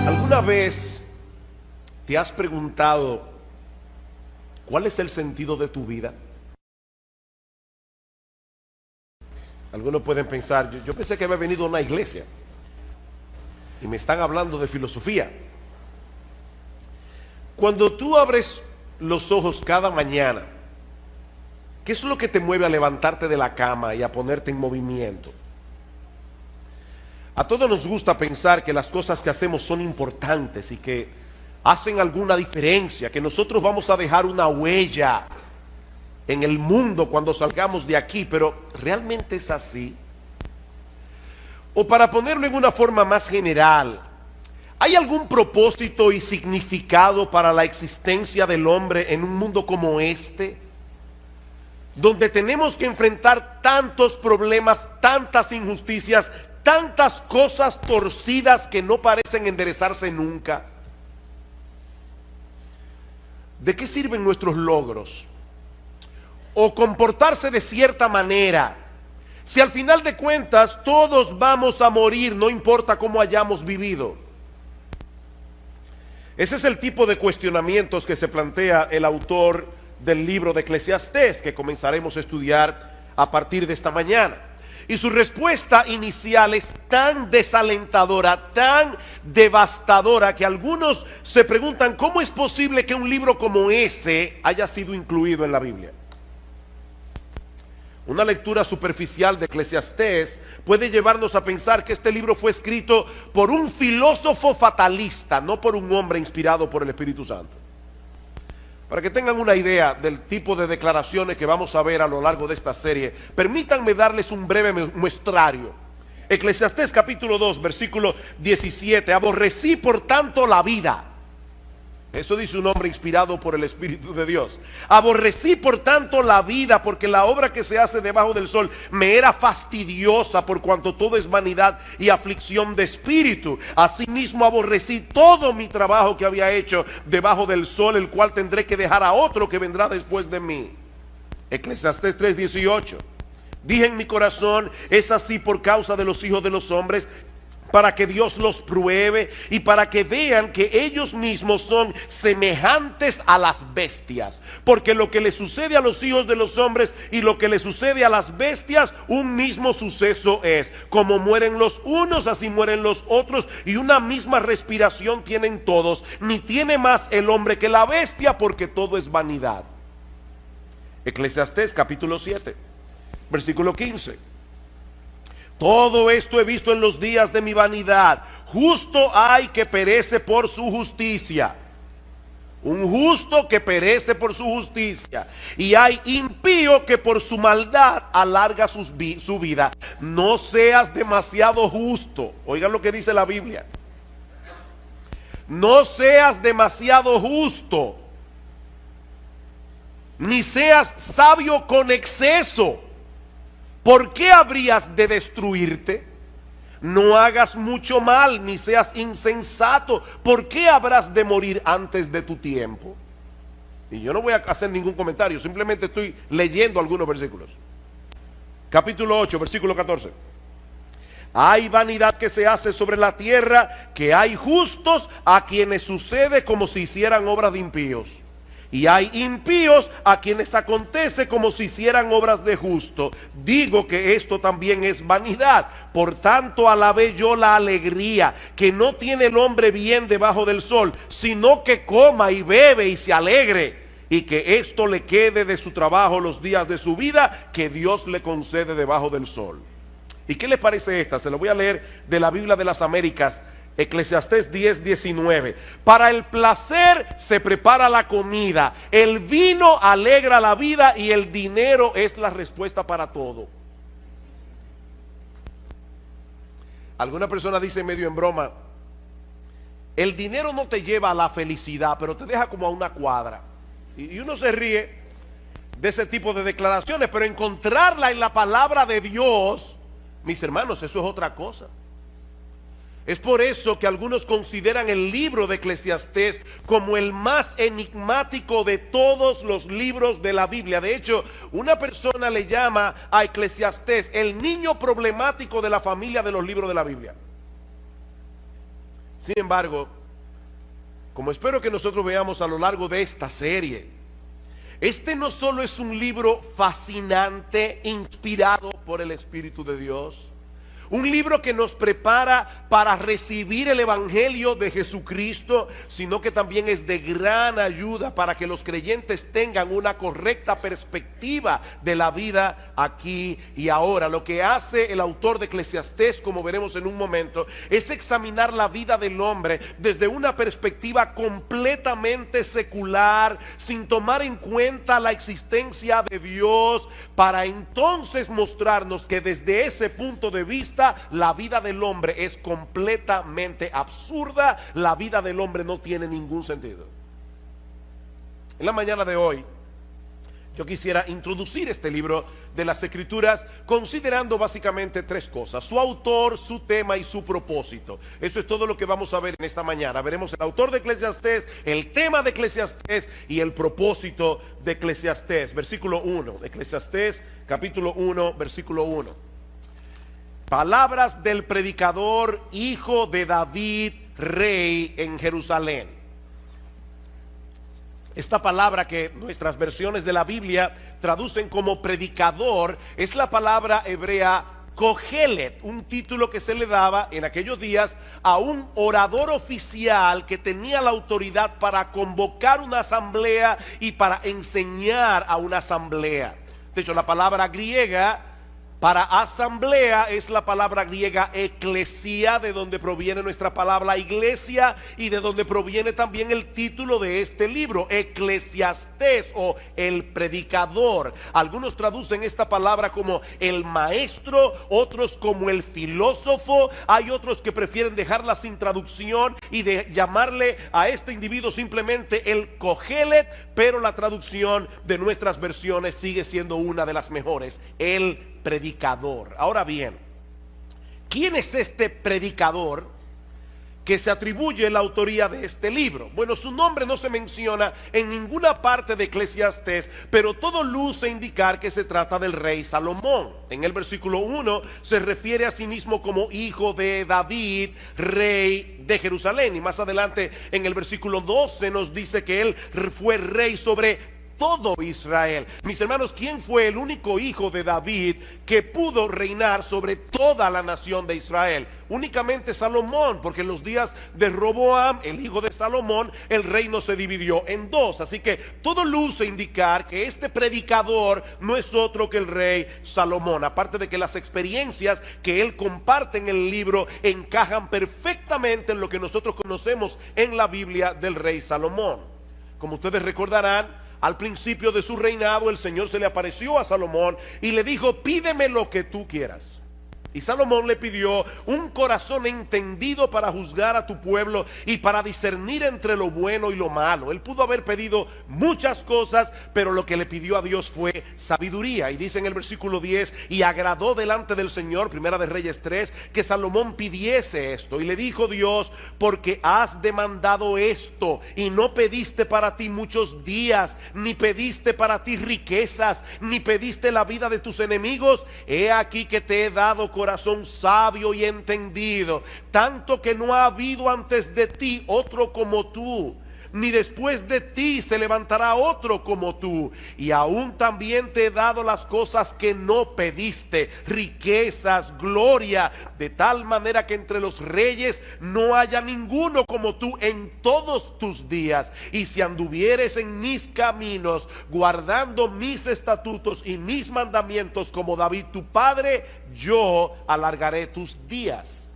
¿Alguna vez te has preguntado cuál es el sentido de tu vida? Algunos pueden pensar, yo pensé que había venido a una iglesia y me están hablando de filosofía. Cuando tú abres los ojos cada mañana, ¿qué es lo que te mueve a levantarte de la cama y a ponerte en movimiento? A todos nos gusta pensar que las cosas que hacemos son importantes y que hacen alguna diferencia, que nosotros vamos a dejar una huella en el mundo cuando salgamos de aquí, pero ¿realmente es así? O para ponerlo en una forma más general, ¿hay algún propósito y significado para la existencia del hombre en un mundo como este? Donde tenemos que enfrentar tantos problemas, tantas injusticias, tantas cosas torcidas que no parecen enderezarse nunca. ¿De qué sirven nuestros logros? O comportarse de cierta manera, si al final de cuentas todos vamos a morir, no importa cómo hayamos vivido. Ese es el tipo de cuestionamientos que se plantea el autor del libro de Eclesiastés, que comenzaremos a estudiar a partir de esta mañana. Y su respuesta inicial es tan desalentadora, tan devastadora, que algunos se preguntan cómo es posible que un libro como ese haya sido incluido en la Biblia. Una lectura superficial de Eclesiastés puede llevarnos a pensar que este libro fue escrito por un filósofo fatalista, no por un hombre inspirado por el Espíritu Santo. Para que tengan una idea del tipo de declaraciones que vamos a ver a lo largo de esta serie, permítanme darles un breve muestrario. Eclesiastés capítulo 2, versículo 17. Aborrecí por tanto la vida. Eso dice un hombre inspirado por el Espíritu de Dios. Aborrecí por tanto la vida, porque la obra que se hace debajo del sol me era fastidiosa, por cuanto todo es vanidad y aflicción de espíritu. Asimismo aborrecí todo mi trabajo que había hecho debajo del sol, el cual tendré que dejar a otro que vendrá después de mí. Eclesiastés 3:18. Dije en mi corazón, es así por causa de los hijos de los hombres, para que Dios los pruebe y para que vean que ellos mismos son semejantes a las bestias. Porque lo que le sucede a los hijos de los hombres y lo que le sucede a las bestias, un mismo suceso es. Como mueren los unos, así mueren los otros, y una misma respiración tienen todos. Ni tiene más el hombre que la bestia, porque todo es vanidad. Eclesiastés capítulo 7, versículo 15. Todo esto he visto en los días de mi vanidad. Justo hay que perece por su justicia. Un justo que perece por su justicia. Y hay impío que por su maldad alarga su vida. No seas demasiado justo. Oigan lo que dice la Biblia. No seas demasiado justo, ni seas sabio con exceso. ¿Por qué habrías de destruirte? No hagas mucho mal, ni seas insensato. ¿Por qué habrás de morir antes de tu tiempo? Y yo no voy a hacer ningún comentario, simplemente estoy leyendo algunos versículos. Capítulo 8, versículo 14. Hay vanidad que se hace sobre la tierra, que hay justos a quienes sucede como si hicieran obras de impíos. Y hay impíos a quienes acontece como si hicieran obras de justo. Digo que esto también es vanidad. Por tanto alabé yo la alegría que no tiene el hombre bien debajo del sol, sino que coma y bebe y se alegre, y que esto le quede de su trabajo los días de su vida, que Dios le concede debajo del sol. ¿Y qué le parece esta? Se lo voy a leer de la Biblia de las Américas. Eclesiastés 10:19. Para el placer se prepara la comida, el vino alegra la vida y el dinero es la respuesta para todo. Alguna persona dice medio en broma, el dinero no te lleva a la felicidad, pero te deja como a una cuadra. Y uno se ríe de ese tipo de declaraciones, pero encontrarla en la palabra de Dios, mis hermanos, eso es otra cosa. Es por eso que algunos consideran el libro de Eclesiastés como el más enigmático de todos los libros de la Biblia. De hecho, una persona le llama a Eclesiastés el niño problemático de la familia de los libros de la Biblia. Sin embargo, como espero que nosotros veamos a lo largo de esta serie, este no solo es un libro fascinante, inspirado por el Espíritu de Dios, un libro que nos prepara para recibir el Evangelio de Jesucristo, sino que también es de gran ayuda para que los creyentes tengan una correcta perspectiva de la vida aquí y ahora. Lo que hace el autor de Eclesiastés, como veremos en un momento, es examinar la vida del hombre desde una perspectiva completamente secular, sin tomar en cuenta la existencia de Dios, para entonces mostrarnos que desde ese punto de vista la vida del hombre es completamente absurda. La vida del hombre no tiene ningún sentido. En la mañana de hoy yo quisiera introducir este libro de las Escrituras considerando básicamente tres cosas: su autor, su tema y su propósito. Eso es todo lo que vamos a ver en esta mañana. Veremos el autor de Eclesiastés, el tema de Eclesiastés y el propósito de Eclesiastés. Versículo 1, Eclesiastés capítulo 1, versículo 1. Palabras del predicador, hijo de David, rey en Jerusalén. Esta palabra que nuestras versiones de la Biblia traducen como predicador es la palabra hebrea Kohelet, un título que se le daba en aquellos días a un orador oficial que tenía la autoridad para convocar una asamblea y para enseñar a una asamblea. De hecho, la palabra griega para asamblea es la palabra griega eclesia, de donde proviene nuestra palabra iglesia y de donde proviene también el título de este libro, Eclesiastés, o el predicador. Algunos traducen esta palabra como el maestro, otros como el filósofo. Hay otros que prefieren dejarla sin traducción y de llamarle a este individuo simplemente el Kohelet, pero la traducción de nuestras versiones sigue siendo una de las mejores: el predicador. Ahora bien, ¿quién es este predicador que se atribuye la autoría de este libro? Bueno, su nombre no se menciona en ninguna parte de Eclesiastés, pero todo luce indicar que se trata del rey Salomón. En el versículo 1 se refiere a sí mismo como hijo de David, rey de Jerusalén, y más adelante en el versículo 12 nos dice que él fue rey sobre todo Israel. Mis hermanos, ¿quién fue el único hijo de David que pudo reinar sobre toda la nación de Israel? Únicamente Salomón, porque en los días de Roboam, el hijo de Salomón, el reino se dividió en dos. Así que todo luce indicar que este predicador no es otro que el rey Salomón, aparte de que las experiencias que él comparte en el libro encajan perfectamente en lo que nosotros conocemos en la Biblia del rey Salomón. Como ustedes recordarán, al principio de su reinado el Señor se le apareció a Salomón y le dijo: pídeme lo que tú quieras. Y Salomón le pidió un corazón entendido para juzgar a tu pueblo y para discernir entre lo bueno y lo malo. Él pudo haber pedido muchas cosas, pero lo que le pidió a Dios fue sabiduría. Y dice en el versículo 10: y agradó delante del Señor, Primera de Reyes 3, que Salomón pidiese esto. Y le dijo Dios: porque has demandado esto y no pediste para ti muchos días, ni pediste para ti riquezas, ni pediste la vida de tus enemigos, he aquí que te he dado corazón sabio y entendido, tanto que no ha habido antes de ti otro como tú, ni después de ti se levantará otro como tú. Y aún también te he dado las cosas que no pediste, riquezas, gloria, de tal manera que entre los reyes no haya ninguno como tú en todos tus días. Y si anduvieres en mis caminos, guardando mis estatutos y mis mandamientos como David tu padre, yo alargaré tus días.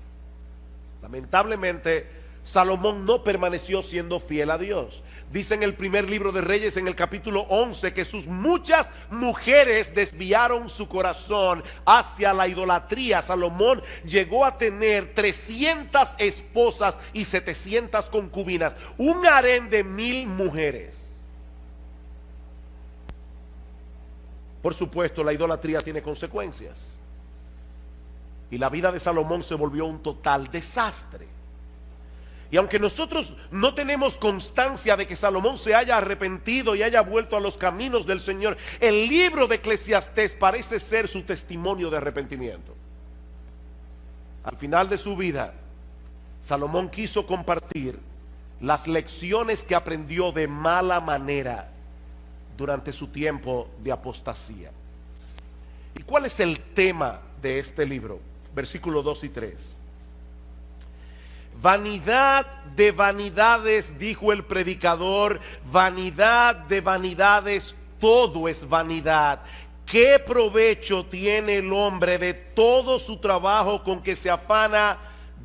Lamentablemente, Salomón no permaneció siendo fiel a Dios. Dice en el primer libro de Reyes, en el capítulo 11, que sus muchas mujeres desviaron su corazón hacia la idolatría. Salomón llegó a tener 300 esposas y 700 concubinas, un harén de 1000 mujeres. Por supuesto, la idolatría tiene consecuencias, y la vida de Salomón se volvió un total desastre. Y aunque nosotros no tenemos constancia de que Salomón se haya arrepentido y haya vuelto a los caminos del Señor, el libro de Eclesiastés parece ser su testimonio de arrepentimiento. Al final de su vida, Salomón quiso compartir las lecciones que aprendió de mala manera durante su tiempo de apostasía. ¿Y cuál es el tema de este libro? Versículos 2 y 3. Vanidad de vanidades, dijo el predicador, vanidad de vanidades, todo es vanidad. ¿Qué provecho tiene el hombre de todo su trabajo con que se afana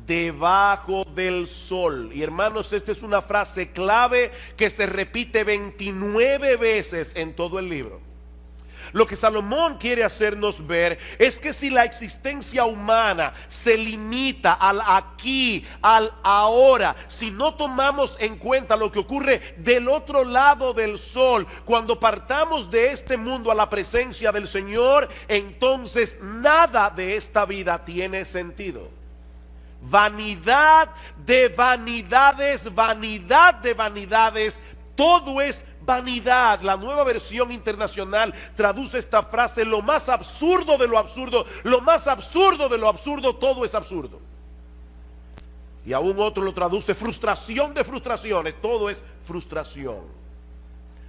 debajo del sol? Y hermanos, esta es una frase clave que se repite 29 veces en todo el libro. Lo que Salomón quiere hacernos ver es que si la existencia humana se limita al aquí, al ahora, si no tomamos en cuenta lo que ocurre del otro lado del sol, cuando partamos de este mundo a la presencia del Señor, entonces nada de esta vida tiene sentido. Vanidad de vanidades, vanidad de vanidades, todo es vanidad. La Nueva Versión Internacional traduce esta frase: lo más absurdo de lo absurdo, lo más absurdo de lo absurdo, todo es absurdo. Y aún otro lo traduce: frustración de frustraciones, todo es frustración.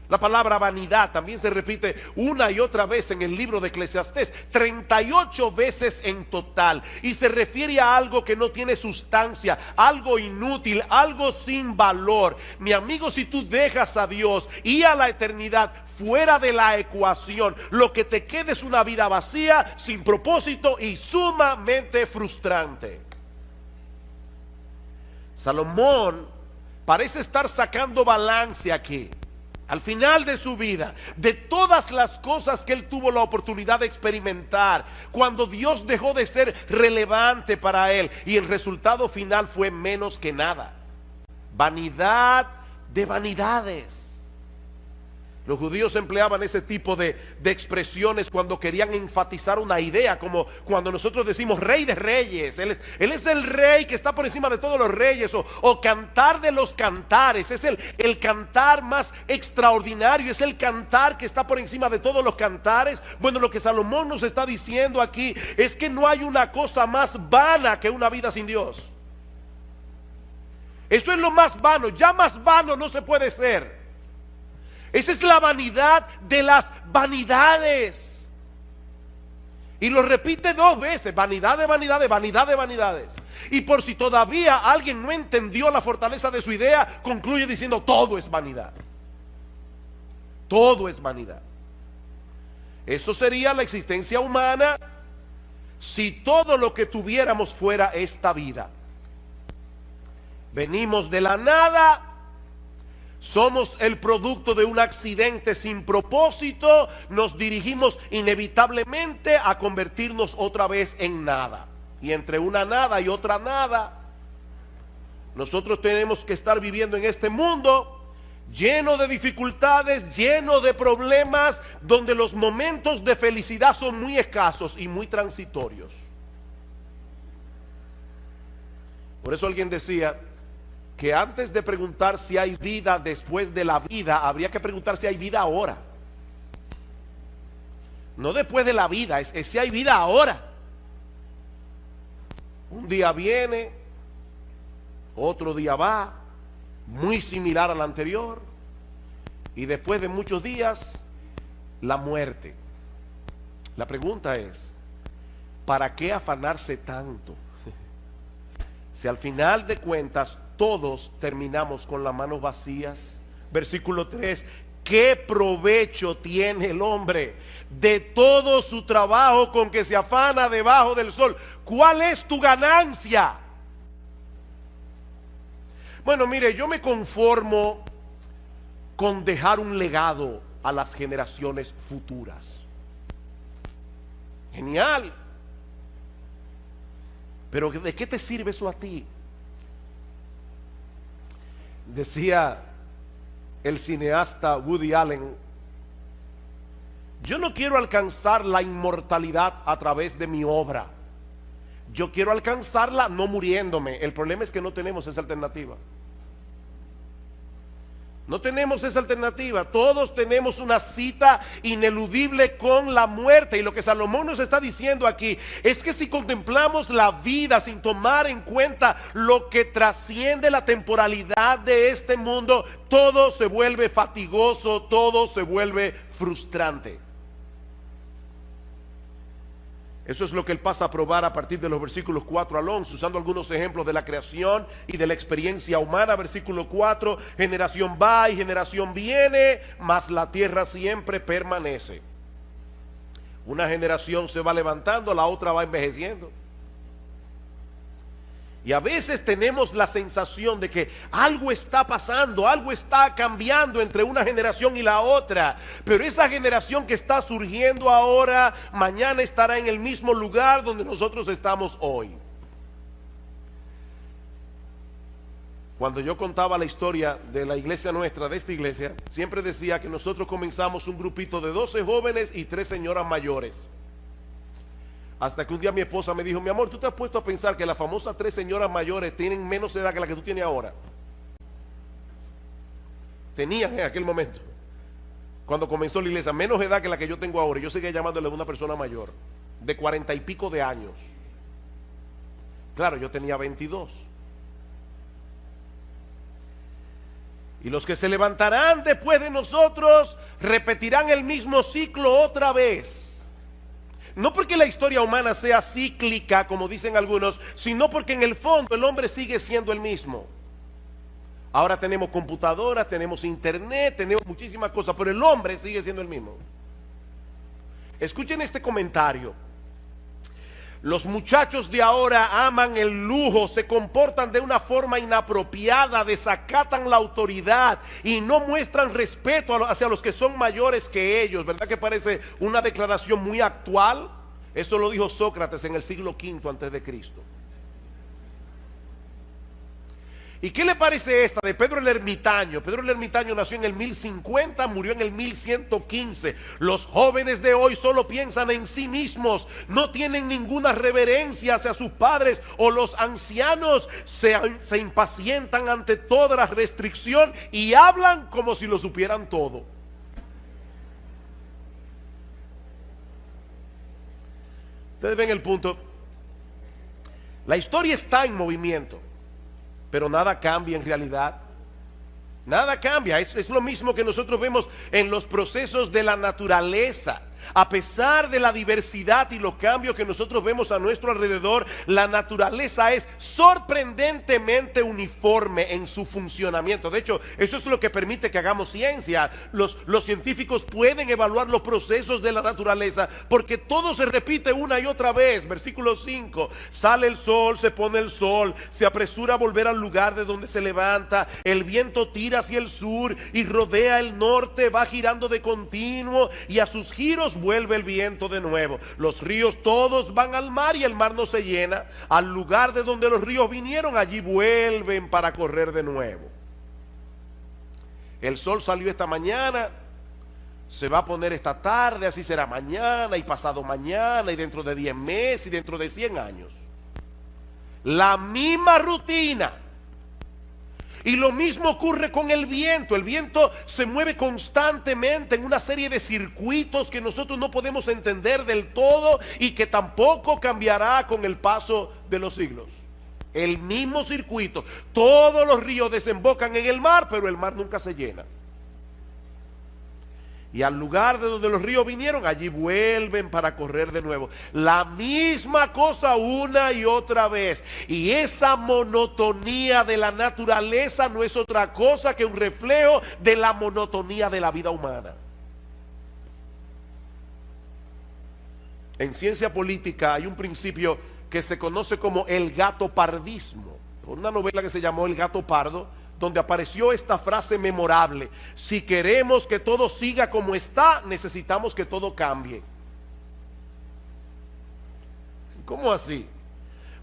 La palabra vanidad también se repite una y otra vez en el libro de Eclesiastés, 38 veces en total, y se refiere a algo que no tiene sustancia, algo inútil, algo sin valor. Mi amigo, si tú dejas a Dios y a la eternidad fuera de la ecuación, lo que te queda es una vida vacía, sin propósito y sumamente frustrante. Salomón parece estar sacando balance aquí, al final de su vida, de todas las cosas que él tuvo la oportunidad de experimentar, cuando Dios dejó de ser relevante para él, y el resultado final fue menos que nada. Vanidad de vanidades. Los judíos empleaban ese tipo de expresiones cuando querían enfatizar una idea, como cuando nosotros decimos rey de reyes. Él es el rey que está por encima de todos los reyes, o cantar de los cantares. Es el cantar más extraordinario, es el cantar que está por encima de todos los cantares. Bueno, lo que Salomón nos está diciendo aquí es que no hay una cosa más vana que una vida sin Dios. Eso es lo más vano, ya más vano no se puede ser. Esa es la vanidad de las vanidades. Y lo repite 2 veces: vanidad de vanidades, vanidad de vanidades. Y por si todavía alguien no entendió la fortaleza de su idea, concluye diciendo: todo es vanidad. Todo es vanidad. Eso sería la existencia humana si todo lo que tuviéramos fuera esta vida. Venimos de la nada. Somos el producto de un accidente sin propósito. Nos dirigimos inevitablemente a convertirnos otra vez en nada. Y entre una nada y otra nada, nosotros tenemos que estar viviendo en este mundo lleno de dificultades, lleno de problemas, donde los momentos de felicidad son muy escasos y muy transitorios. Por eso alguien decía que antes de preguntar si hay vida después de la vida, habría que preguntar si hay vida ahora. No después de la vida, es si hay vida ahora. Un día viene, otro día va, muy similar al anterior, y después de muchos días, la muerte. La pregunta es: ¿para qué afanarse tanto? Si al final de cuentas todos terminamos con las manos vacías. Versículo 3: ¿qué provecho tiene el hombre de todo su trabajo con que se afana debajo del sol? ¿Cuál es tu ganancia? Bueno, mire, yo me conformo con dejar un legado a las generaciones futuras. Genial. Pero ¿de qué te sirve eso a ti? Decía el cineasta Woody Allen: yo no quiero alcanzar la inmortalidad a través de mi obra, yo quiero alcanzarla no muriéndome. El problema es que no tenemos esa alternativa. No tenemos esa alternativa. Todos tenemos una cita ineludible con la muerte. Y lo que Salomón nos está diciendo aquí es que si contemplamos la vida sin tomar en cuenta lo que trasciende la temporalidad de este mundo, todo se vuelve fatigoso, todo se vuelve frustrante. Eso es lo que él pasa a probar a partir de los versículos 4 al 11, usando algunos ejemplos de la creación y de la experiencia humana. Versículo 4, generación va y generación viene, mas la tierra siempre permanece. Una generación se va levantando, la otra va envejeciendo. Y a veces tenemos la sensación de que algo está pasando, algo está cambiando entre una generación y la otra. Pero esa generación que está surgiendo ahora, mañana estará en el mismo lugar donde nosotros estamos hoy. Cuando yo contaba la historia de la iglesia nuestra, de esta iglesia, siempre decía que nosotros comenzamos un grupito de 12 jóvenes y 3 señoras mayores. Hasta que un día mi esposa me dijo: mi amor, ¿tú te has puesto a pensar que las famosas 3 señoras mayores tienen menos edad que la que tú tienes ahora? Tenían en aquel momento, cuando comenzó la iglesia, menos edad que la que yo tengo ahora. Yo seguía llamándole a una persona mayor, de 40 y pico de años. Claro, yo tenía 22. Y los que se levantarán después de nosotros repetirán el mismo ciclo otra vez. No porque la historia humana sea cíclica, como dicen algunos, sino porque en el fondo el hombre sigue siendo el mismo. Ahora tenemos computadoras, tenemos internet, tenemos muchísimas cosas, pero el hombre sigue siendo el mismo. Escuchen este comentario. Los muchachos de ahora aman el lujo, se comportan de una forma inapropiada, desacatan la autoridad y no muestran respeto hacia los que son mayores que ellos. ¿Verdad que parece una declaración muy actual? Eso lo dijo Sócrates en el siglo V antes de Cristo. ¿Y qué le parece esta de Pedro el Ermitaño? Pedro el Ermitaño nació en el 1050, murió en el 1115. Los jóvenes de hoy solo piensan en sí mismos, no tienen ninguna reverencia hacia sus padres, o los ancianos se impacientan ante toda la restricción y hablan como si lo supieran todo. Ustedes ven el punto. La historia está en movimiento, pero nada cambia en realidad. Nada cambia. Es lo mismo que nosotros vemos en los procesos de la naturaleza. A pesar de la diversidad y los cambios que nosotros vemos a nuestro alrededor, la naturaleza es sorprendentemente uniforme en su funcionamiento. De hecho, eso es lo que permite que hagamos ciencia. Los científicos pueden evaluar los procesos de la naturaleza porque todo se repite una y otra vez. Versículo 5: sale el sol, se pone el sol, se apresura a volver al lugar de donde se levanta, el viento tira hacia el sur y rodea el norte, va girando de continuo y a sus giros vuelve el viento de nuevo. Los ríos todos van al mar y el mar no se llena. Al lugar de donde los ríos vinieron, allí vuelven para correr de nuevo. El sol salió esta mañana, se va a poner esta tarde, así será mañana y pasado mañana y dentro de 10 meses y dentro de 100 años. La misma rutina. Y lo mismo ocurre con el viento. El viento se mueve constantemente en una serie de circuitos que nosotros no podemos entender del todo y que tampoco cambiará con el paso de los siglos. El mismo circuito. Todos los ríos desembocan en el mar, pero el mar nunca se llena. Y al lugar de donde los ríos vinieron, allí vuelven para correr de nuevo. La misma cosa una y otra vez. Y esa monotonía de la naturaleza no es otra cosa que un reflejo de la monotonía de la vida humana. En ciencia política hay un principio que se conoce como el gatopardismo. Por una novela que se llamó El gato pardo, donde apareció esta frase memorable: si queremos que todo siga como está, necesitamos que todo cambie. ¿Cómo así?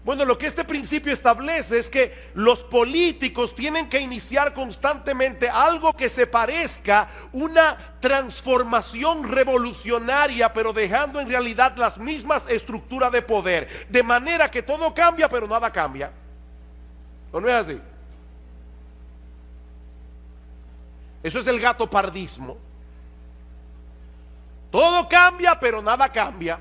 Bueno, lo que este principio establece es que los políticos tienen que iniciar constantemente algo que se parezca una transformación revolucionaria, pero dejando en realidad las mismas estructuras de poder, de manera que todo cambia, pero nada cambia. ¿O no es así? Eso es el gatopardismo. Todo cambia, pero nada cambia.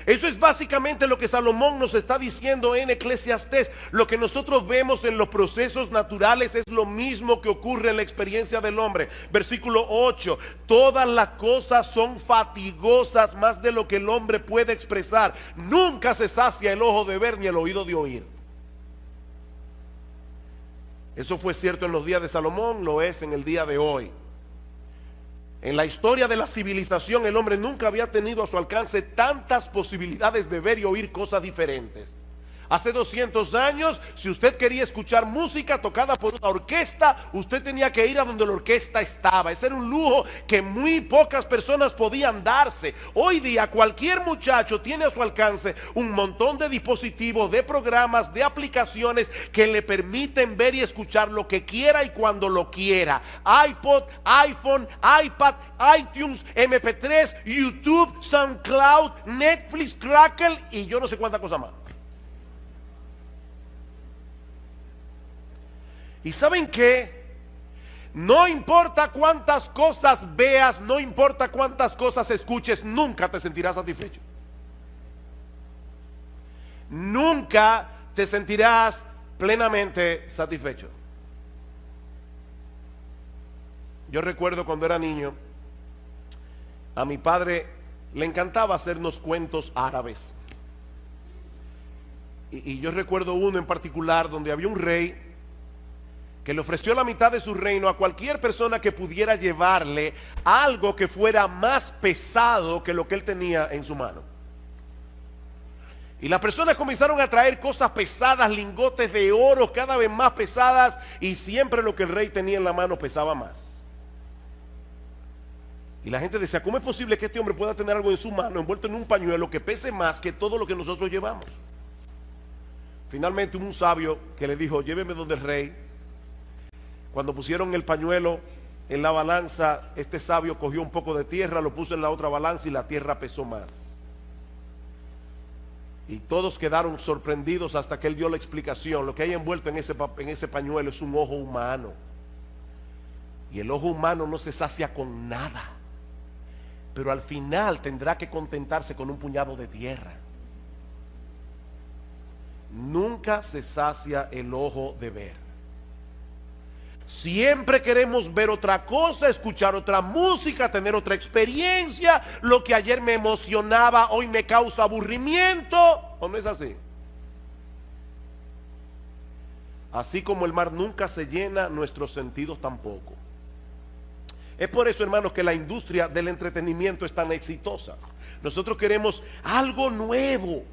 Eso es básicamente lo que Salomón nos está diciendo en Eclesiastés. Lo que nosotros vemos en los procesos naturales es lo mismo que ocurre en la experiencia del hombre. Versículo 8: todas las cosas son fatigosas más de lo que el hombre puede expresar. Nunca se sacia el ojo de ver ni el oído de oír. Eso fue cierto en los días de Salomón, lo es en el día de hoy. En la historia de la civilización, el hombre nunca había tenido a su alcance tantas posibilidades de ver y oír cosas diferentes. Hace 200 años, si usted quería escuchar música tocada por una orquesta, usted tenía que ir a donde la orquesta estaba. Ese era un lujo que muy pocas personas podían darse. Hoy día cualquier muchacho tiene a su alcance un montón de dispositivos, de programas, de aplicaciones que le permiten ver y escuchar lo que quiera y cuando lo quiera. iPod, iPhone, iPad, iTunes, MP3, YouTube, SoundCloud, Netflix, Crackle y yo no sé cuánta cosa más. ¿Y saben qué? No importa cuántas cosas veas, no importa cuántas cosas escuches, nunca te sentirás satisfecho. Nunca te sentirás plenamente satisfecho. Yo recuerdo cuando era niño, a mi padre le encantaba hacernos cuentos árabes. Y yo recuerdo uno en particular donde había un rey que le ofreció la mitad de su reino a cualquier persona que pudiera llevarle algo que fuera más pesado que lo que él tenía en su mano. Y las personas comenzaron a traer cosas pesadas, lingotes de oro cada vez más pesadas, y siempre lo que el rey tenía en la mano pesaba más. Y la gente decía, ¿cómo es posible que este hombre pueda tener algo en su mano envuelto en un pañuelo que pese más que todo lo que nosotros llevamos? Finalmente hubo un sabio que le dijo, lléveme donde el rey. Cuando pusieron el pañuelo en la balanza, este sabio cogió un poco de tierra, lo puso en la otra balanza y la tierra pesó más. Y todos quedaron sorprendidos hasta que él dio la explicación. Lo que hay envuelto en ese pañuelo es un ojo humano. Y el ojo humano no se sacia con nada, pero al final tendrá que contentarse con un puñado de tierra. Nunca se sacia el ojo de ver. Siempre queremos ver otra cosa, escuchar otra música, tener otra experiencia. Lo que ayer me emocionaba, hoy me causa aburrimiento. ¿O no es así? Así como el mar nunca se llena, nuestros sentidos tampoco. Es por eso, hermanos, que la industria del entretenimiento es tan exitosa. Nosotros queremos algo nuevo,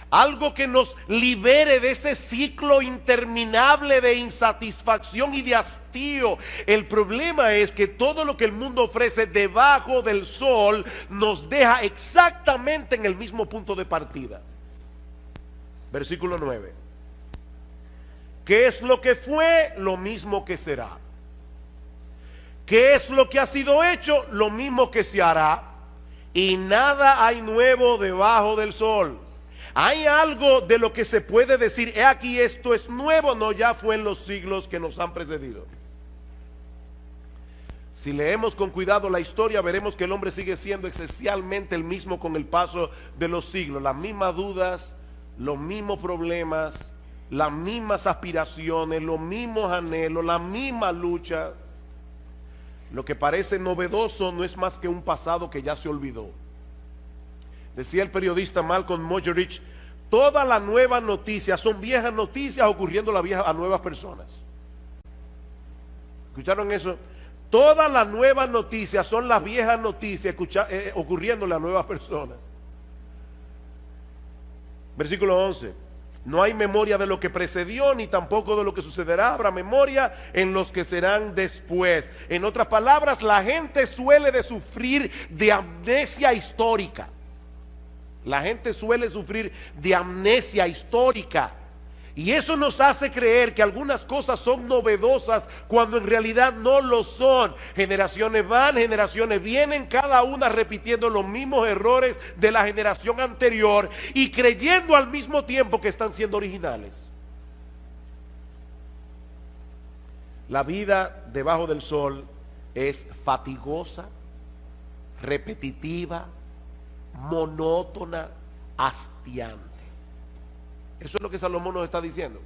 algo que nos libere de ese ciclo interminable de insatisfacción y de hastío. El problema es que todo lo que el mundo ofrece debajo del sol nos deja exactamente en el mismo punto de partida. Versículo 9. ¿Qué es lo que fue? Lo mismo que será. ¿Qué es lo que ha sido hecho? Lo mismo que se hará. Y nada hay nuevo debajo del sol. ¿Hay algo de lo que se puede decir, he aquí esto es nuevo? No, ya fue en los siglos que nos han precedido. Si leemos con cuidado la historia, veremos que el hombre sigue siendo esencialmente el mismo con el paso de los siglos. Las mismas dudas, los mismos problemas, las mismas aspiraciones, los mismos anhelos, la misma lucha. Lo que parece novedoso no es más que un pasado que ya se olvidó. Decía el periodista Malcolm Muggeridge, todas las nuevas noticias son viejas noticias ocurriendo a nuevas personas. ¿Escucharon eso? Todas las nuevas noticias son las viejas noticias ocurriéndole a nuevas personas. Versículo 11. No hay memoria de lo que precedió, ni tampoco de lo que sucederá. Habrá memoria en los que serán después. En otras palabras, la gente suele de sufrir de amnesia histórica. La gente suele sufrir de amnesia histórica. Y eso nos hace creer que algunas cosas son novedosas cuando en realidad no lo son. Generaciones van, generaciones vienen, cada una repitiendo los mismos errores de la generación anterior y creyendo al mismo tiempo que están siendo originales. La vida debajo del sol es fatigosa, repetitiva, monótona, hastiante. Eso es lo que Salomón nos está diciendo.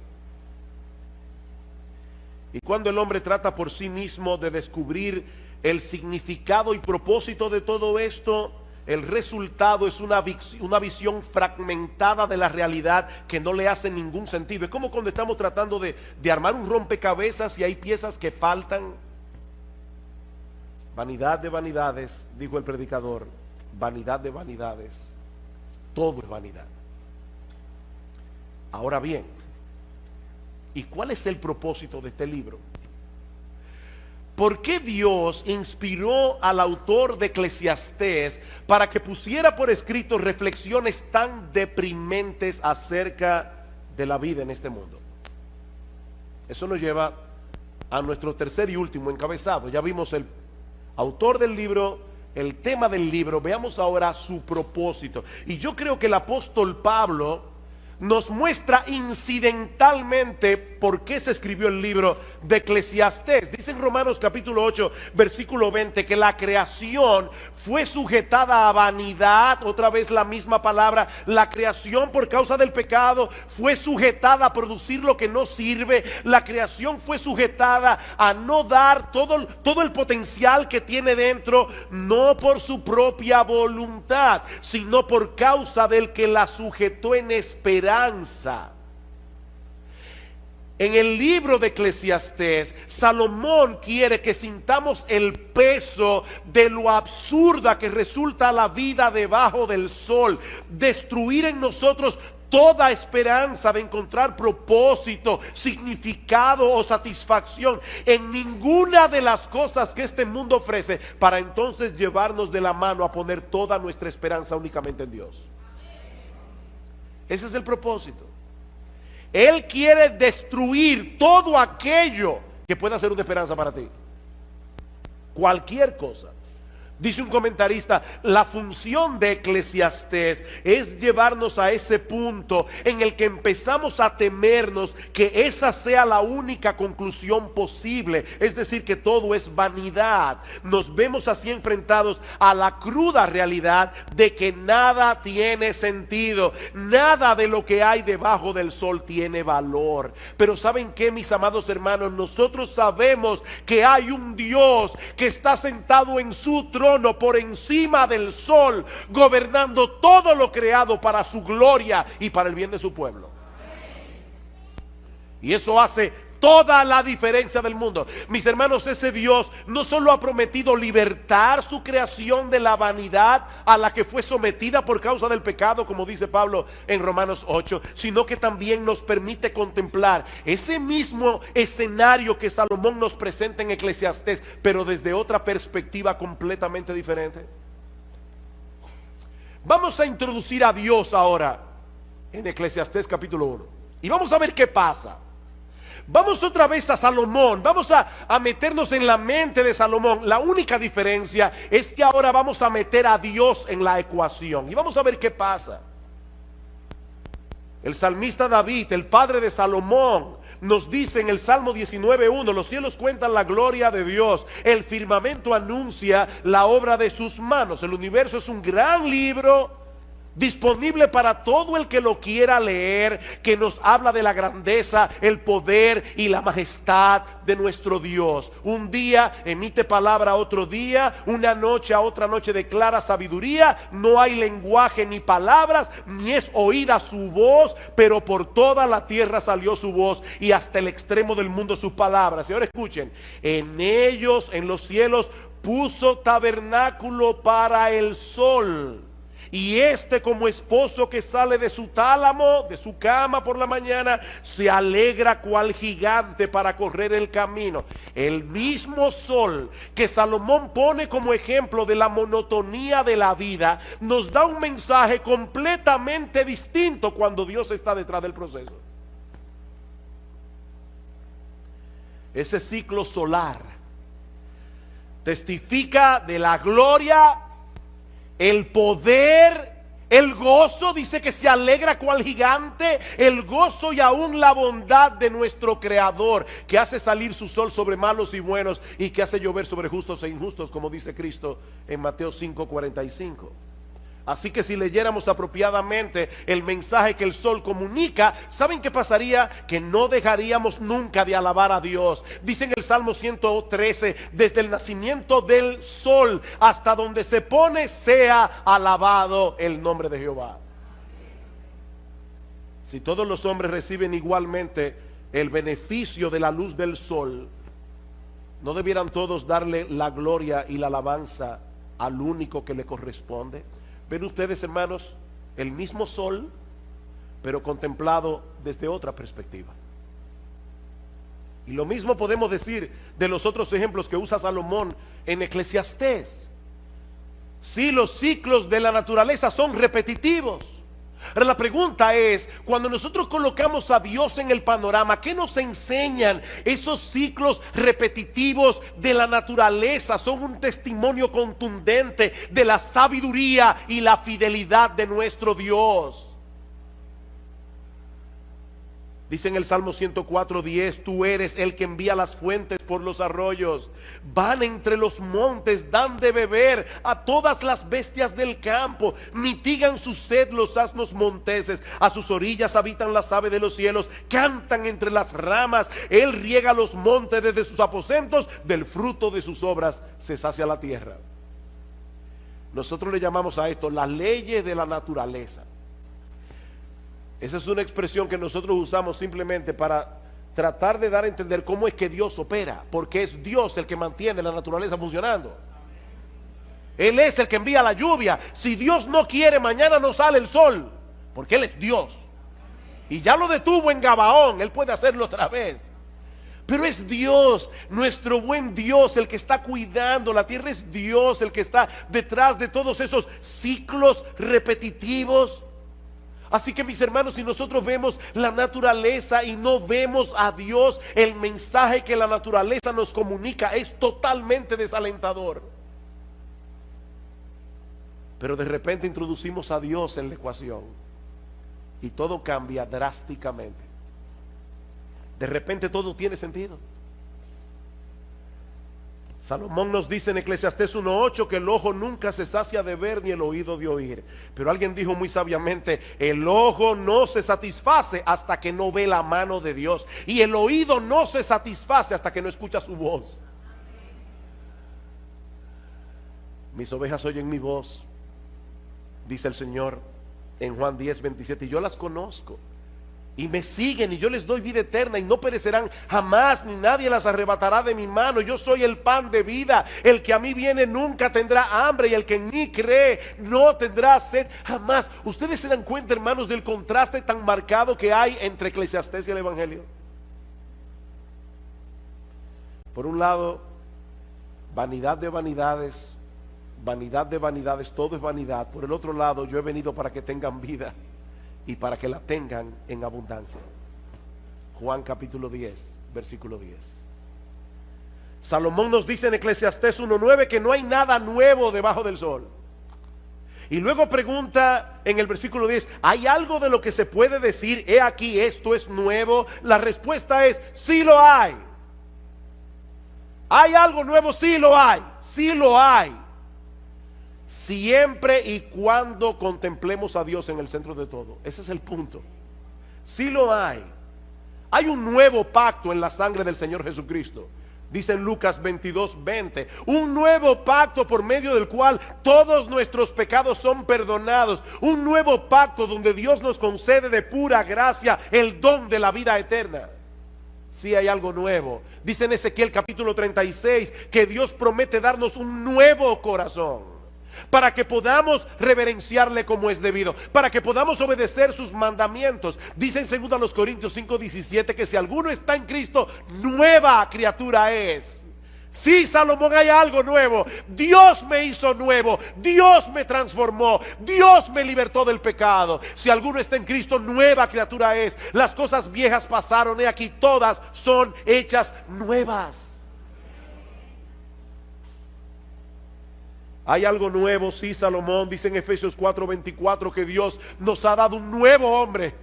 Y cuando el hombre trata por sí mismo de descubrir el significado y propósito de todo esto, el resultado es una visión fragmentada de la realidad que no le hace ningún sentido. Es como cuando estamos tratando de armar un rompecabezas y hay piezas que faltan. Vanidad de vanidades, dijo el predicador, vanidad de vanidades, todo es vanidad. Ahora bien, ¿y cuál es el propósito de este libro? ¿Por qué Dios inspiró al autor de Eclesiastés para que pusiera por escrito reflexiones tan deprimentes acerca de la vida en este mundo? Eso nos lleva a nuestro tercer y último encabezado. Ya vimos el autor del libro, el tema del libro. Veamos ahora su propósito. Y yo creo que el apóstol Pablo nos muestra incidentalmente por qué se escribió el libro de Eclesiastés. Dice en Romanos capítulo 8 versículo 20 que la creación fue sujetada a vanidad. Otra vez la misma palabra. La creación por causa del pecado fue sujetada a producir lo que no sirve. La creación fue sujetada a no dar todo el potencial que tiene dentro, no por su propia voluntad, sino por causa del que la sujetó en esperanza. En el libro de Eclesiastés, Salomón quiere que sintamos el peso de lo absurda que resulta la vida debajo del sol, destruir en nosotros toda esperanza de encontrar propósito, significado o satisfacción en ninguna de las cosas que este mundo ofrece, para entonces llevarnos de la mano a poner toda nuestra esperanza únicamente en Dios. Ese es el propósito. Él quiere destruir todo aquello que pueda ser una esperanza para ti. Cualquier cosa. Dice un comentarista, la función de Eclesiastés es llevarnos a ese punto en el que empezamos a temernos que esa sea la única conclusión posible, es decir, que todo es vanidad. Nos vemos así enfrentados a la cruda realidad de que nada tiene sentido, nada de lo que hay debajo del sol tiene valor. Pero ¿saben qué, mis amados hermanos? Nosotros sabemos que hay un Dios que está sentado en su trono por encima del sol, gobernando todo lo creado para su gloria y para el bien de su pueblo. Y eso hace toda la diferencia del mundo. Mis hermanos, ese Dios no solo ha prometido libertar su creación de la vanidad a la que fue sometida por causa del pecado, como dice Pablo en Romanos 8, sino que también nos permite contemplar ese mismo escenario que Salomón nos presenta en Eclesiastés, pero desde otra perspectiva completamente diferente. Vamos a introducir a Dios ahora en Eclesiastés capítulo 1 y vamos a ver qué pasa. Vamos otra vez a Salomón, vamos a meternos en la mente de Salomón. La única diferencia es que ahora vamos a meter a Dios en la ecuación y vamos a ver qué pasa. El salmista David, el padre de Salomón, nos dice en el Salmo 19:1: los cielos cuentan la gloria de Dios, el firmamento anuncia la obra de sus manos. El universo es un gran libro disponible para todo el que lo quiera leer, que nos habla de la grandeza, el poder y la majestad de nuestro Dios. Un día emite palabra a otro día, una noche a otra noche declara sabiduría. No hay lenguaje ni palabras, ni es oída su voz, pero por toda la tierra salió su voz y hasta el extremo del mundo sus palabras. Y ahora escuchen: en ellos, en los cielos, puso tabernáculo para el sol. Y este, como esposo que sale de su tálamo, de su cama por la mañana, se alegra cual gigante para correr el camino. El mismo sol que Salomón pone como ejemplo de la monotonía de la vida, nos da un mensaje completamente distinto cuando Dios está detrás del proceso. Ese ciclo solar testifica de la gloria, el poder, El gozo dice que se alegra cual gigante, el gozo y aún la bondad de nuestro Creador, que hace salir su sol sobre malos y buenos y que hace llover sobre justos e injustos, como dice Cristo en Mateo 5:45. Así que si leyéramos apropiadamente el mensaje que el sol comunica, ¿saben qué pasaría? Que no dejaríamos nunca de alabar a Dios. Dice en el Salmo 113, desde el nacimiento del sol hasta donde se pone, sea alabado el nombre de Jehová. Si todos los hombres reciben igualmente el beneficio de la luz del sol, ¿no debieran todos darle la gloria y la alabanza al único que le corresponde? Ven ustedes, hermanos, el mismo sol, pero contemplado desde otra perspectiva. Y lo mismo podemos decir de los otros ejemplos que usa Salomón en Eclesiastés. Sí, los ciclos de la naturaleza son repetitivos. Ahora la pregunta es, cuando nosotros colocamos a Dios en el panorama, ¿qué nos enseñan esos ciclos repetitivos de la naturaleza? Son un testimonio contundente de la sabiduría y la fidelidad de nuestro Dios. Dice en el Salmo 104:10, tú eres el que envía las fuentes por los arroyos, van entre los montes, dan de beber a todas las bestias del campo, mitigan su sed los asnos monteses, a sus orillas habitan las aves de los cielos, cantan entre las ramas, él riega los montes desde sus aposentos, del fruto de sus obras se sacia la tierra. Nosotros le llamamos a esto las leyes de la naturaleza. Esa es una expresión que nosotros usamos simplemente para tratar de dar a entender cómo es que Dios opera, porque es Dios el que mantiene la naturaleza funcionando. Él es el que envía la lluvia. Si Dios no quiere, mañana no sale el sol, porque Él es Dios. Y ya lo detuvo en Gabaón, Él puede hacerlo otra vez. Pero es Dios, nuestro buen Dios, el que está cuidando la tierra. Es Dios el que está detrás de todos esos ciclos repetitivos. Así que mis hermanos, si nosotros vemos la naturaleza y no vemos a Dios, el mensaje que la naturaleza nos comunica es totalmente desalentador. Pero de repente introducimos a Dios en la ecuación y todo cambia drásticamente. De repente todo tiene sentido. Salomón nos dice en Eclesiastés 1:8 que el ojo nunca se sacia de ver ni el oído de oír. Pero alguien dijo muy sabiamente, el ojo no se satisface hasta que no ve la mano de Dios, y el oído no se satisface hasta que no escucha su voz. Mis ovejas oyen mi voz, dice el Señor en Juan 10:27, y yo las conozco y me siguen, y yo les doy vida eterna, y no perecerán jamás, ni nadie las arrebatará de mi mano. Yo soy el pan de vida. El que a mí viene nunca tendrá hambre, y el que en mí cree no tendrá sed jamás. Ustedes se dan cuenta, hermanos, del contraste tan marcado que hay entre Eclesiastés y el Evangelio. Por un lado, vanidad de vanidades, todo es vanidad. Por el otro lado, yo he venido para que tengan vida y para que la tengan en abundancia. Juan capítulo 10, versículo 10. Salomón nos dice en Eclesiastés 1:9 que no hay nada nuevo debajo del sol. Y luego pregunta en el versículo 10, ¿hay algo de lo que se puede decir, he aquí esto es nuevo? La respuesta es, sí lo hay. ¿Hay algo nuevo? Sí lo hay, sí lo hay. Siempre y cuando contemplemos a Dios en el centro de todo. Ese es el punto. Sí lo hay. Hay un nuevo pacto en la sangre del Señor Jesucristo. Dice en Lucas 22:20, un nuevo pacto por medio del cual todos nuestros pecados son perdonados. Un nuevo pacto donde Dios nos concede de pura gracia el don de la vida eterna. Sí hay algo nuevo. Dice en Ezequiel capítulo 36 que Dios promete darnos un nuevo corazón, para que podamos reverenciarle como es debido, para que podamos obedecer sus mandamientos. Dice en 2 Corintios 5:17 que si alguno está en Cristo, nueva criatura es. Sí, Salomón, hay algo nuevo. Dios me hizo nuevo, Dios me transformó, Dios me libertó del pecado. Si alguno está en Cristo, nueva criatura es. Las cosas viejas pasaron, y aquí todas son hechas nuevas. Hay algo nuevo, sí, Salomón dice en Efesios 4:24 que Dios nos ha dado un nuevo hombre,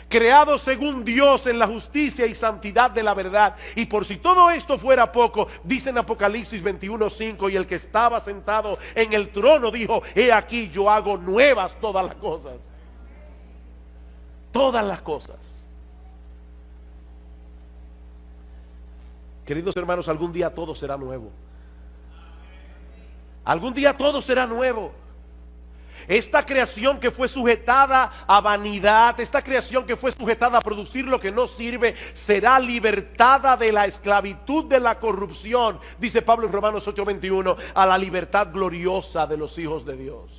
creado según Dios en la justicia y santidad de la verdad. Y por si todo esto fuera poco, dice en Apocalipsis 21:5, y el que estaba sentado en el trono dijo: he aquí, yo hago nuevas todas las cosas. Todas las cosas. Queridos hermanos, algún día todo será nuevo. Algún día todo será nuevo. Esta creación que fue sujetada a vanidad, esta creación que fue sujetada a producir lo que no sirve, será libertada de la esclavitud de la corrupción, dice Pablo en Romanos 8:21, a la libertad gloriosa de los hijos de Dios.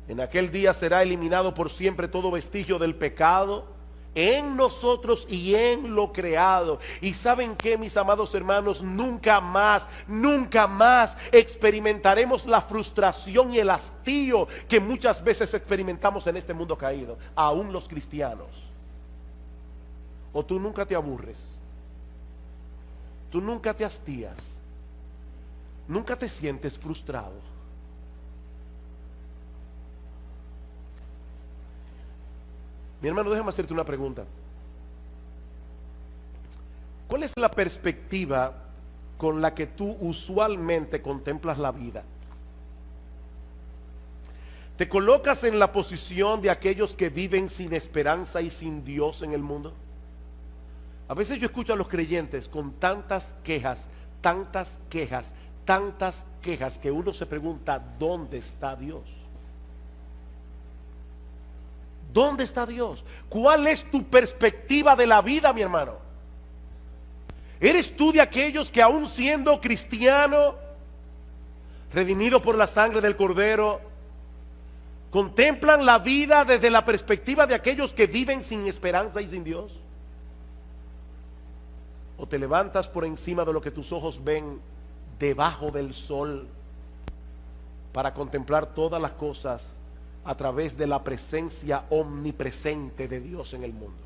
En aquel día será eliminado por siempre todo vestigio del pecado en nosotros y en lo creado. Y ¿saben qué, mis amados hermanos? Nunca más experimentaremos la frustración y el hastío que muchas veces experimentamos en este mundo caído, aún los cristianos. O tú nunca te aburres, tú nunca te hastías, nunca te sientes frustrado. Mi hermano, déjame hacerte una pregunta. ¿Cuál es la perspectiva con la que tú usualmente contemplas la vida? ¿Te colocas en la posición de aquellos que viven sin esperanza y sin Dios en el mundo? A veces yo escucho a los creyentes con tantas quejas, que uno se pregunta: ¿dónde está Dios? ¿Dónde está Dios? ¿Cuál es tu perspectiva de la vida, mi hermano? ¿Eres tú de aquellos que, aún siendo cristiano, redimido por la sangre del Cordero, contemplan la vida desde la perspectiva de aquellos que viven sin esperanza y sin Dios? ¿O te levantas por encima de lo que tus ojos ven debajo del sol para contemplar todas las cosas a través de la presencia omnipresente de Dios en el mundo?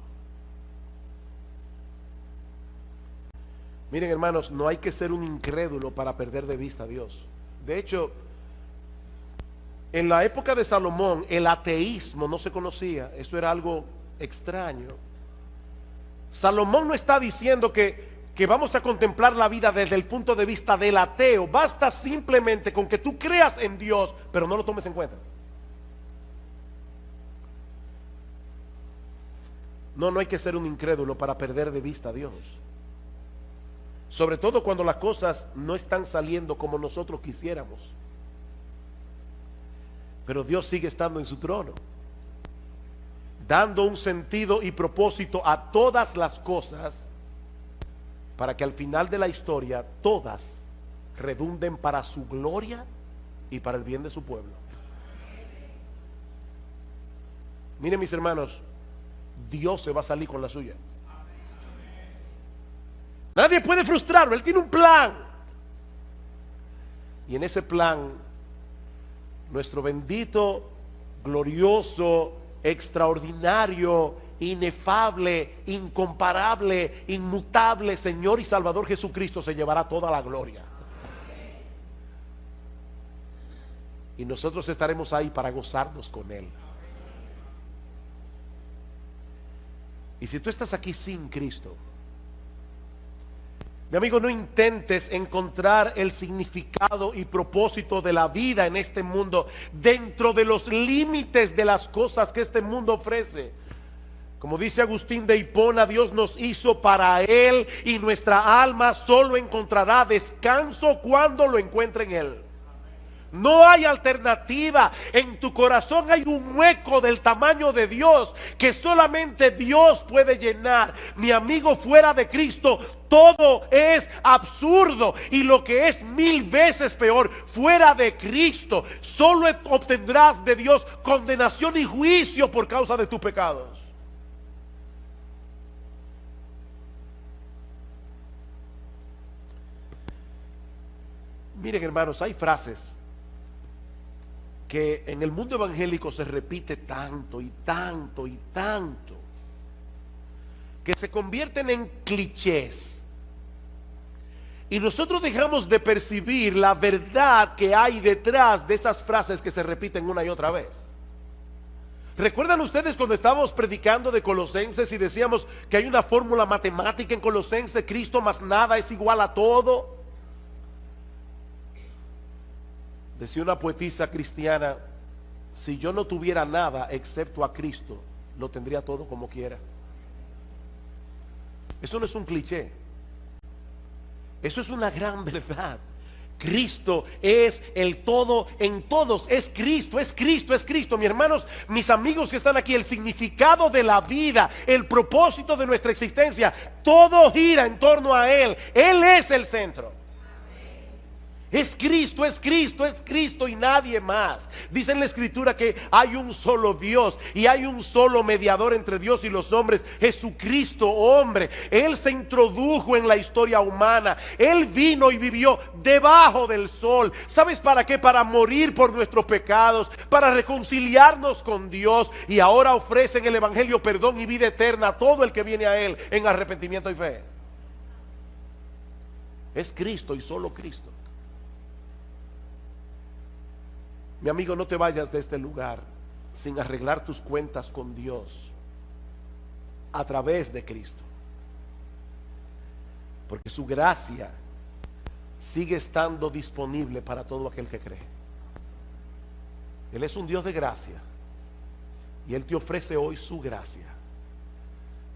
Miren, hermanos, no hay que ser un incrédulo para perder de vista a Dios. De hecho, en la época de Salomón el ateísmo no se conocía. Eso era algo extraño. Salomón no está diciendo que vamos a contemplar la vida desde el punto de vista del ateo. Basta simplemente con que tú creas en Dios, pero no lo tomes en cuenta. No hay que ser un incrédulo para perder de vista a Dios. Sobre todo cuando las cosas no están saliendo como nosotros quisiéramos. Pero Dios sigue estando en su trono, dando un sentido y propósito a todas las cosas, para que al final de la historia todas redunden para su gloria y para el bien de su pueblo. Miren, mis hermanos, Dios se va a salir con la suya. Nadie puede frustrarlo. Él tiene un plan. Y en ese plan, nuestro bendito, glorioso, extraordinario, inefable, incomparable, inmutable Señor y Salvador Jesucristo se llevará toda la gloria. Y nosotros estaremos ahí para gozarnos con Él. Y si tú estás aquí sin Cristo, mi amigo, no intentes encontrar el significado y propósito de la vida en este mundo dentro de los límites de las cosas que este mundo ofrece. Como dice Agustín de Hipona, Dios nos hizo para Él y nuestra alma solo encontrará descanso cuando lo encuentre en Él. No hay alternativa. En tu corazón hay un hueco del tamaño de Dios que solamente Dios puede llenar. Mi amigo, fuera de Cristo todo es absurdo, y lo que es 1000 veces peor, fuera de Cristo solo obtendrás de Dios condenación y juicio por causa de tus pecados. Miren, hermanos, hay frases que en el mundo evangélico se repite tanto y tanto y tanto, que se convierten en clichés, Y nosotros dejamos de percibir la verdad que hay detrás de esas frases que se repiten una y otra vez. ¿Recuerdan ustedes cuando estábamos predicando de Colosenses y decíamos que hay una fórmula matemática en Colosenses? Cristo más nada es igual a todo. Decía una poetisa cristiana: si yo no tuviera nada excepto a Cristo, lo tendría todo como quiera. Eso no es un cliché, eso es una gran verdad. Cristo es el todo en todos. Es Cristo, es Cristo, es Cristo. Mis hermanos, mis amigos que están aquí, el significado de la vida, el propósito de nuestra existencia, todo gira en torno a Él. Él es el centro. Es Cristo, es Cristo, es Cristo y nadie más. Dice en la Escritura que hay un solo Dios y hay un solo mediador entre Dios y los hombres, Jesucristo hombre. Él se introdujo en la historia humana. Él vino y vivió debajo del sol. ¿Sabes para qué? Para morir por nuestros pecados, para reconciliarnos con Dios. Y ahora ofrece en el Evangelio perdón y vida eterna a todo el que viene a Él en arrepentimiento y fe. Es Cristo y solo Cristo. Mi amigo, no te vayas de este lugar sin arreglar tus cuentas con Dios a través de Cristo, porque su gracia sigue estando disponible para todo aquel que cree. Él es un Dios de gracia y Él te ofrece hoy su gracia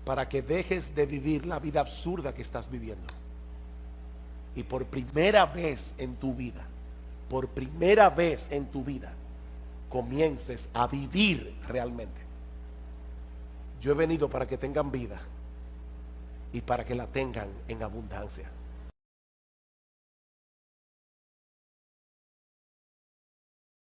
para que dejes de vivir la vida absurda que estás viviendo y por primera vez en tu vida, por primera vez en tu vida, comiences a vivir realmente. Yo he venido para que tengan vida y para que la tengan en abundancia.